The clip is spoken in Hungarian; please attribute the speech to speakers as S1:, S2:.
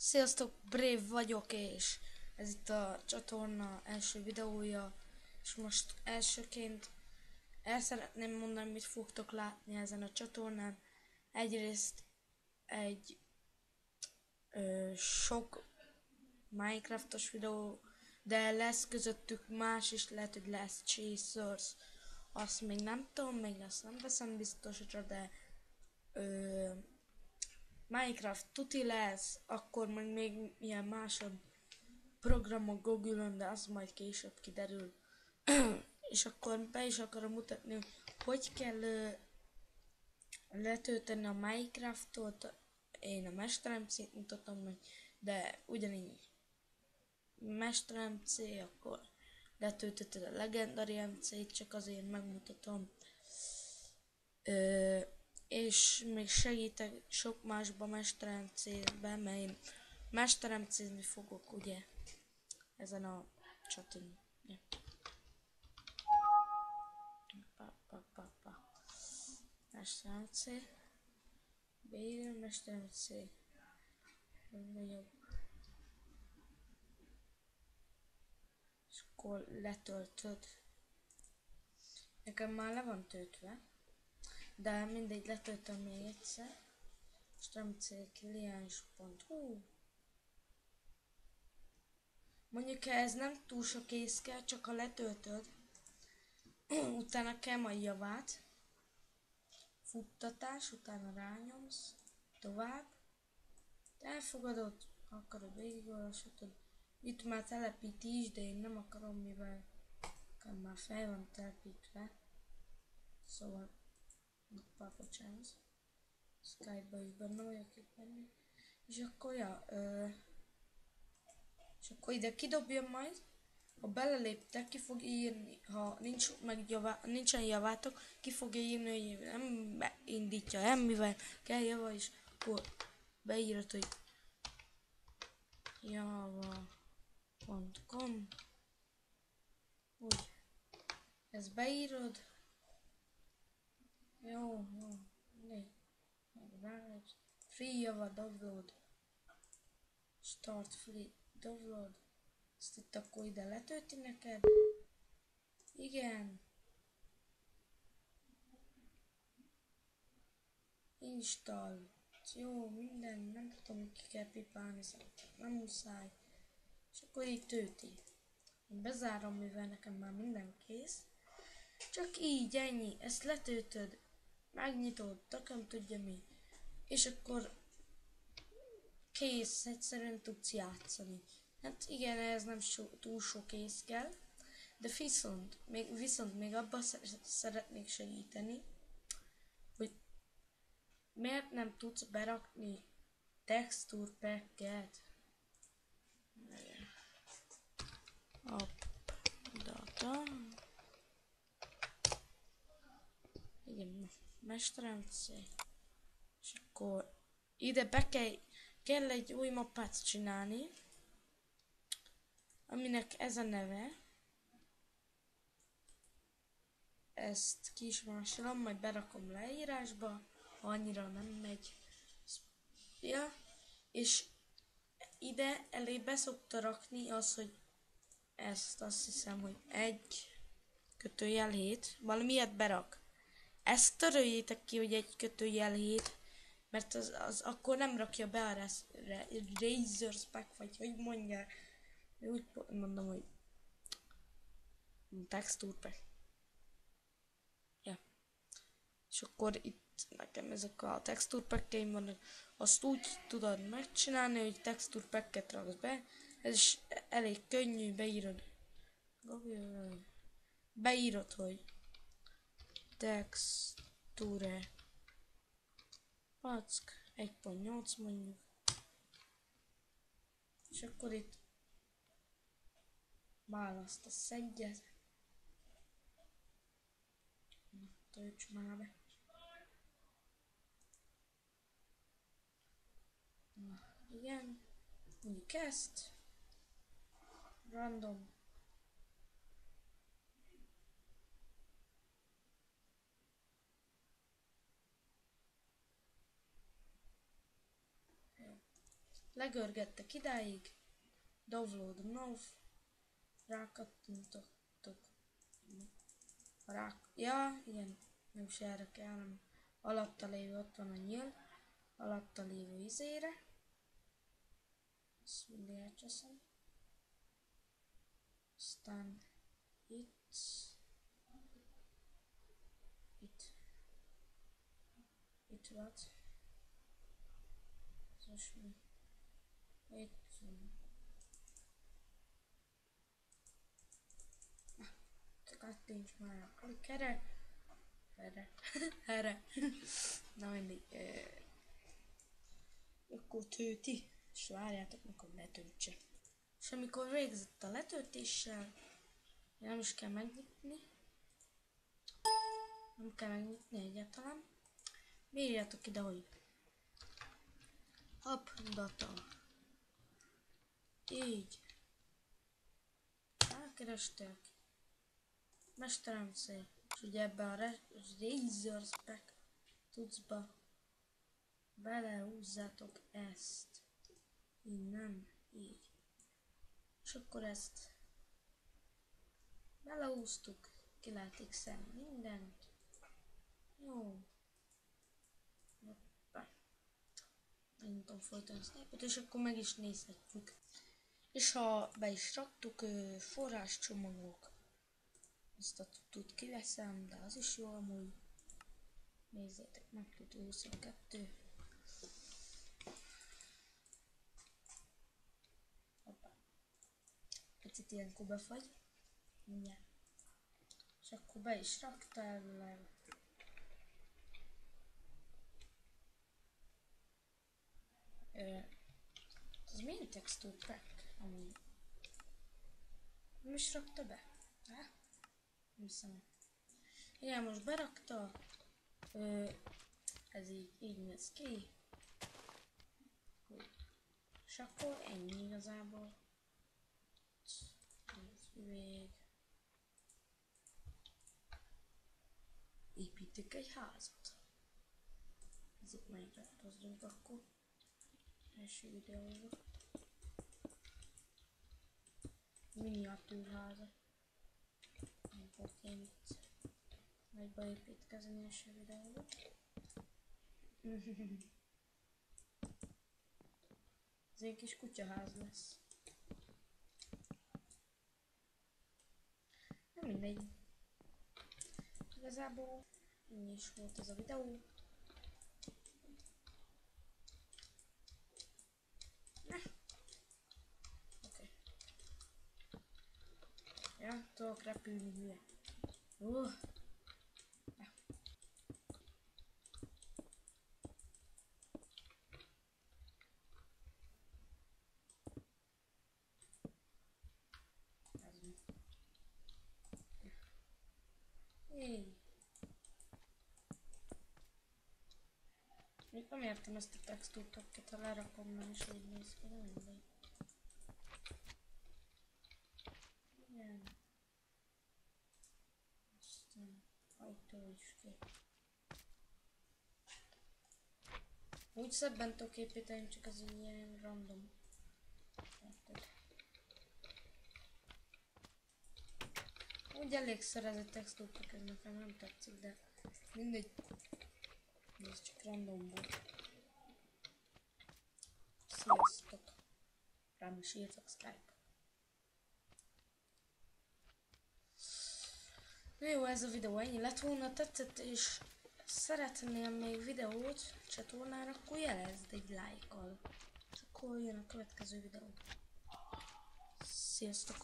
S1: Sziasztok, Brave vagyok, és ez itt a csatorna első videója, és most elsőként el szeretném mondani, mit fogtok látni ezen a csatornán. Egyrészt egy sok Minecraftos videó, de lesz közöttük más is, lehet, hogy lesz Chasers, azt még nem tudom, még azt nem veszem biztosra, de Minecraft tuti lesz, akkor meg még ilyen másod programok Google-on, de az majd később kiderül. És akkor be is akarom mutatni, hogy kell letölteni a Minecraftot. Én a MesterMC-t mutatom meg, de ugyanígy MesterMC, akkor letöltötted a Legendary MC-t, csak azért megmutatom. És még segítek sok másba MesterMC-be, mert én MesterMC-zni fogok, ugye, ezen a csatornán. Ja. MesterMC, beírom MesterMC, nagyobb, és akkor letöltöd. Nekem már le van töltve, de mindegy, letöltöm még egyszer. MesterMC-kliens.hu. Mondjuk ez nem túl sok ész kell, csak ha letöltöd, utána kell majd javát, futtatás, utána rányomsz, tovább, elfogadod, akarod végigolvashatod, itt már telepítés, de én nem akarom, mivel már fel van telepítve, szóval, bocsánat, Skype-ba is benne vagyok itt menni, és akkor, ja, és akkor ide kidobja majd, ha beleléptek, ki fog írni, ha nincsen javátok, ki fogja írni, hogy nem indítja el, mivel kell java, és akkor beírod, hogy java.com, úgy, ezt beírod, jó, free java download, start free download, ezt itt akkor ide letölti neked. Igen. Install. Jó, minden, nem tudom, hogy ki kell pipálni, nem muszáj. És akkor így tölti. Én bezárom, mivel nekem már minden kész. Csak így, ennyi, ezt letöltöd, megnyitod, tököm tudja mi. És akkor kész, egyszerűen tudsz játszani. Hát igen, ez nem túl sok ész kell, de viszont még abban szeretnék segíteni, hogy miért nem tudsz berakni texture packet. Data. Igen, MesterMC. És akkor ide kell egy új mappát csinálni, aminek ez a neve. Ezt ki is másolom, majd berakom leírásba, ha annyira nem megy. Ja, és ide elé beszokta rakni az, hogy ezt azt hiszem, hogy 1/7, valamilyet berak. Ezt töröljétek ki, hogy 1/7, mert az akkor nem rakja be a Razors Pack, vagy hogy mondják. Úgy mondom, hogy texture pack. Ja. És akkor itt nekem ezek a texture pack-eim vannak. Azt úgy tudod megcsinálni, hogy texture packet raksz be. Ez is elég könnyű, beírod, hogy texture pack 1.8 mondjuk. És akkor itt választasz egyet. Tölts már be. Igen, mondjuk ezt. Random. legörgettek idáig, download now, rákattintottok, ja, igen, nem is erre kell, hanem alatta lévő, ott van a nyíl, alatta lévő izére, ezt mindig elcseszem, aztán itt, volt, ez most mi, itt, kattints már, klik erre, na mindig, akkor tölti, és várjátok, mikor letöltse. És amikor végzett a letöltéssel, nem is kell megnyitni, nem kell megnyitni egyáltalán, írjátok ide, hogy appdata, így, elkerestek, mesterem szép, és ugye ebbe a Razor Spec tudszba belehúzzátok ezt, innen, így, és akkor ezt belehúztuk, ki lehet x-elni mindent, jó, nem tudom folytani a snapot, és akkor meg is nézhetjük. És ha be is raktuk forráscsomagok, azt a tutot kiveszem, de az is jó amúgy. Nézzétek meg, tuti 22. Hoppá. Picit ilyenkor befagy. Mindjárt. És akkor be is rakta elvileg. Ez milyen textúr pack? Amúgy. Nem is rakta be? Nem hiszem. Igen, most berakta. Ez így néz ki. És akkor ennyi igazából. Ez üveg. Építik egy házat. Ez itt Minecraft-ozzunk akkor. Első videóban. Miniatűrháza. Nem fogok én itt nagyba építkezni első videóban. Ez egy kis kutyaház lesz. Nem mindegy. Igazából ennyi is volt ez a videó. Oké. Ja, tudok repülni, hülye. Még nem értem ezt a textúrpacket, ha lerakom, nem is úgy néz ki, nem mindegy. Igen. Aztán ajtó is ki. Úgy szebben tudok építeni, csak az ilyen random. Érted? Úgy elégszer ez a textúrpacket, nekem nem tetszik, de mindegy. Ez csak random volt. Sziasztok! Rám is írtak Skype. Jó, ez a videó ennyi lett volna, tetszett, és szeretnél még videót csatornára, akkor jelezd egy lájkkal. És akkor jön a következő videó. Sziasztok!